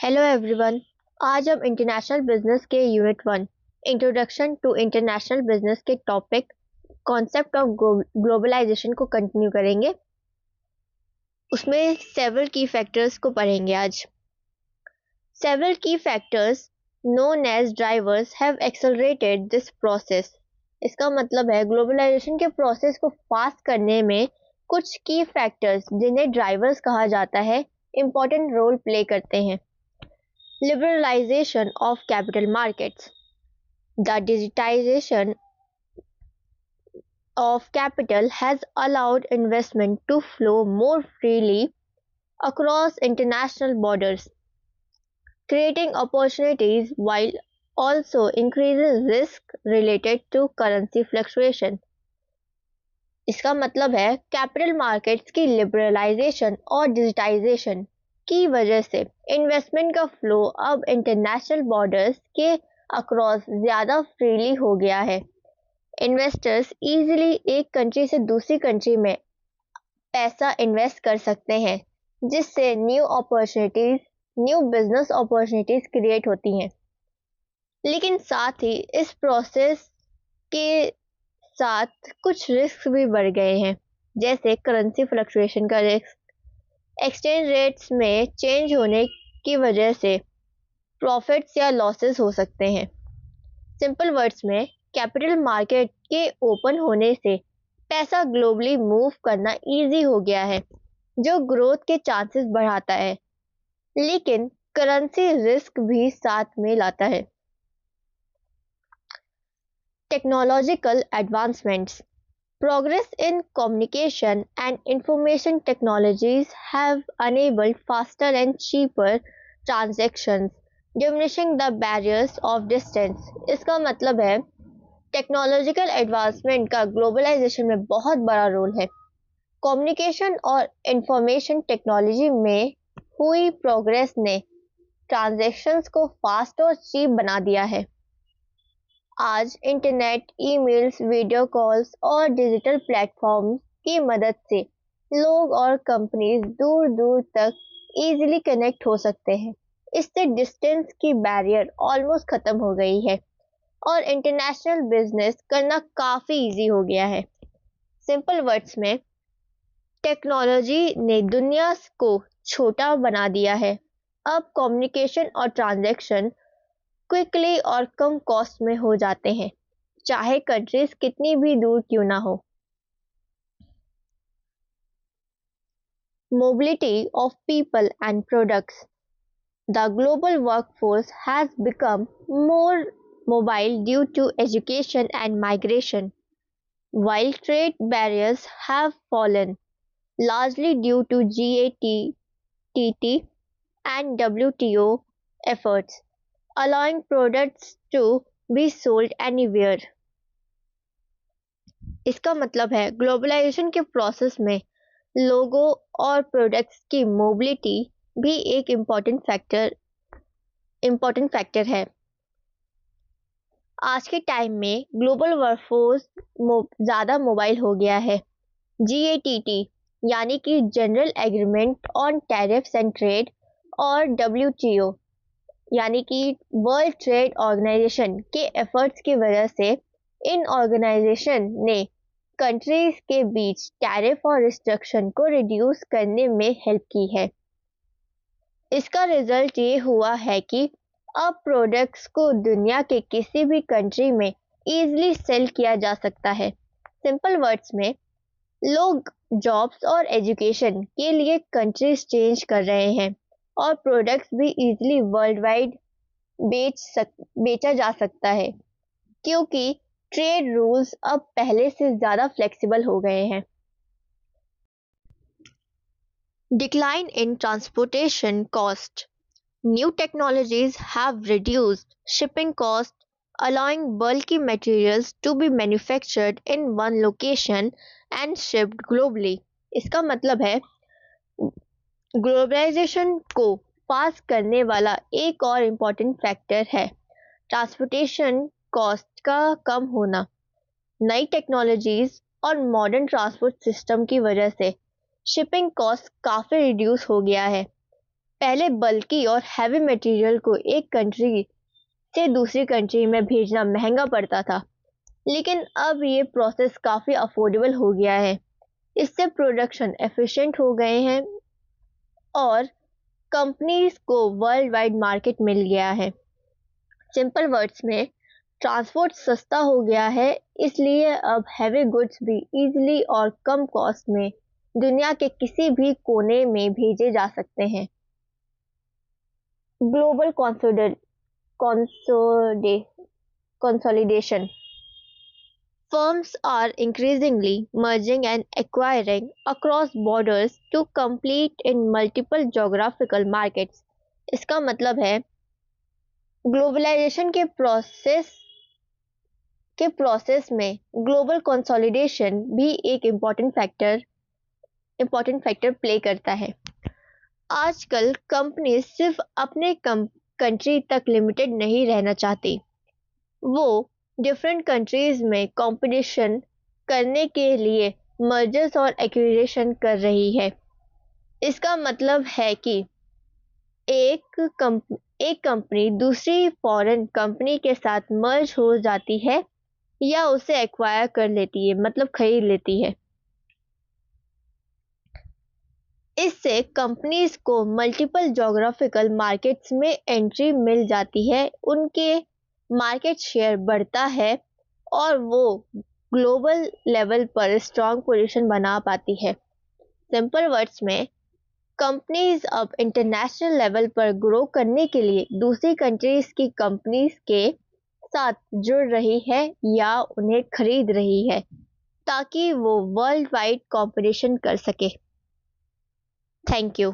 Hello everyone. आज हम international business के unit 1 introduction to international business के टॉपिक कॉन्सेप्ट ऑफ ग्लोबलाइजेशन को कंटिन्यू करेंगे। उसमें सेवरल की फैक्टर्स को पढ़ेंगे आज। Several key factors known as drivers have accelerated this process. इसका मतलब है ग्लोबलाइजेशन के प्रोसेस को फास्ट करने में कुछ की फैक्टर्स जिन्हें ड्राइवर्स कहा जाता है इम्पोर्टेंट रोल प्ले करते हैं। Liberalization of capital markets. The digitization of capital has allowed investment to flow more freely across international borders, creating opportunities while also increasing risk related to currency fluctuation. इसका मतलब है capital markets की liberalisation और digitisation की वजह से investment का flow अब इंटरनेशनल बॉर्डर्स के अक्रॉस ज़्यादा फ्रीली हो गया है। इन्वेस्टर्स इजीली एक कंट्री से दूसरी कंट्री में पैसा इन्वेस्ट कर सकते हैं, जिससे न्यू बिजनेस अपॉर्चुनिटीज क्रिएट होती हैं। लेकिन साथ ही इस प्रोसेस के साथ कुछ रिस्क भी बढ़ गए हैं, जैसे करेंसी फ्लक्चुएशन का रिस्क, एक्सचेंज रेट्स में चेंज होने की वजह से प्रॉफिट्स या लॉसेस हो सकते हैं। सिंपल वर्ड्स में कैपिटल मार्केट के ओपन होने से पैसा ग्लोबली मूव करना इजी हो गया है, जो ग्रोथ के चांसेस बढ़ाता है, लेकिन करेंसी रिस्क भी साथ में लाता है। Technological advancements. Progress in communication and information technologies have enabled faster and cheaper transactions, diminishing the barriers of distance. इसका मतलब है टेक्नोलॉजिकल एडवांसमेंट का ग्लोबलाइजेशन में बहुत बड़ा रोल है। कम्युनिकेशन और इंफॉर्मेशन टेक्नोलॉजी में हुई प्रोग्रेस ने ट्रांजैक्शंस को फास्ट और चीप बना दिया है। आज इंटरनेट, ईमेल्स, वीडियो कॉल्स और डिजिटल प्लेटफॉर्म्स की मदद से लोग और कंपनीज दूर दूर तक इजीली कनेक्ट हो सकते हैं। इससे डिस्टेंस की बैरियर ऑलमोस्ट खत्म हो गई है और इंटरनेशनल बिजनेस करना काफ़ी इजी हो गया है। सिंपल वर्ड्स में टेक्नोलॉजी ने दुनिया को छोटा बना दिया है। अब कम्युनिकेशन और ट्रांजैक्शन क्विकली और कम कॉस्ट में हो जाते हैं, चाहे कंट्रीज कितनी भी दूर क्यों ना हो। Mobility of people and products. The global workforce has become more mobile due to education and migration, while trade barriers have fallen, largely due to GATT and WTO efforts, allowing products to be sold anywhere. इसका मतलब है globalisation के process में लोगों और products की mobility भी एक इम्पॉर्टेंट फैक्टर है। आज के टाइम में ग्लोबल वर्कफोर्स ज़्यादा मोबाइल हो गया है। GATT यानी कि general agreement on tariffs and trade और WTO यानी कि वर्ल्ड ट्रेड ऑर्गेनाइजेशन के एफर्ट्स की वजह से इन ऑर्गेनाइजेशन ने कंट्रीज के बीच टैरिफ और रिस्ट्रिक्शन को रिड्यूस करने में हेल्प की है। इसका रिजल्ट ये हुआ है कि अब प्रोडक्ट्स को दुनिया के किसी भी कंट्री में इजीली सेल किया जा सकता है। सिंपल वर्ड्स में लोग जॉब्स और एजुकेशन के लिए कंट्रीज चेंज कर रहे हैं और प्रोडक्ट्स भी इजीली वर्ल्ड वाइड बेचा जा सकता है, क्योंकि ट्रेड रूल्स अब पहले से ज़्यादा फ्लेक्सिबल हो गए हैं। Decline in transportation cost. New technologies have reduced shipping cost, allowing bulky materials to be manufactured in one location and shipped globally. इसका मतलब है ग्लोबलाइजेशन को फास्ट करने वाला एक और इम्पॉर्टेंट फैक्टर है ट्रांसपोर्टेशन कॉस्ट का कम होना। नई टेक्नोलॉजीज और मॉडर्न ट्रांसपोर्ट सिस्टम की वजह से शिपिंग कॉस्ट काफ़ी रिड्यूस हो गया है। पहले बल्कि और हैवी मटेरियल को एक कंट्री से दूसरी कंट्री में भेजना महंगा पड़ता था, लेकिन अब ये प्रोसेस काफ़ी अफोर्डेबल हो गया है। इससे प्रोडक्शन एफिशिएंट हो गए हैं और कंपनीज को वर्ल्ड वाइड मार्केट मिल गया है। सिंपल वर्ड्स में, ट्रांसपोर्ट सस्ता हो गया है, इसलिए अब हैवी गुड्स भी इजीली और कम कॉस्ट में दुनिया के किसी भी कोने में भेजे जा सकते हैं। Global consolidation. Firms are increasingly merging and acquiring across borders to compete in multiple geographical markets. इसका मतलब है ग्लोबलाइजेशन के प्रोसेस में ग्लोबल कंसोलिडेशन भी एक इम्पोर्टेंट फैक्टर प्ले करता है। आजकल कंपनी सिर्फ अपने कंट्री तक लिमिटेड नहीं रहना चाहती, वो डिफरेंट कंट्रीज में कंपटीशन करने के लिए मर्जर्स और एक्विजिशन कर रही है। इसका मतलब है कि एक कंपनी दूसरी फॉरेन कंपनी के साथ मर्ज हो जाती है या उसे एक्वायर कर लेती है, मतलब खरीद लेती है। इससे कंपनीज को मल्टीपल ज्योग्राफिकल मार्केट्स में एंट्री मिल जाती है, उनके मार्केट शेयर बढ़ता है और वो ग्लोबल लेवल पर स्ट्रॉन्ग पोजीशन बना पाती है। सिंपल वर्ड्स में, कंपनीज अब इंटरनेशनल लेवल पर ग्रो करने के लिए दूसरी कंट्रीज की कंपनीज के साथ जुड़ रही है या उन्हें खरीद रही है ताकि वो वर्ल्ड वाइड कंपटीशन कर सके। Thank you.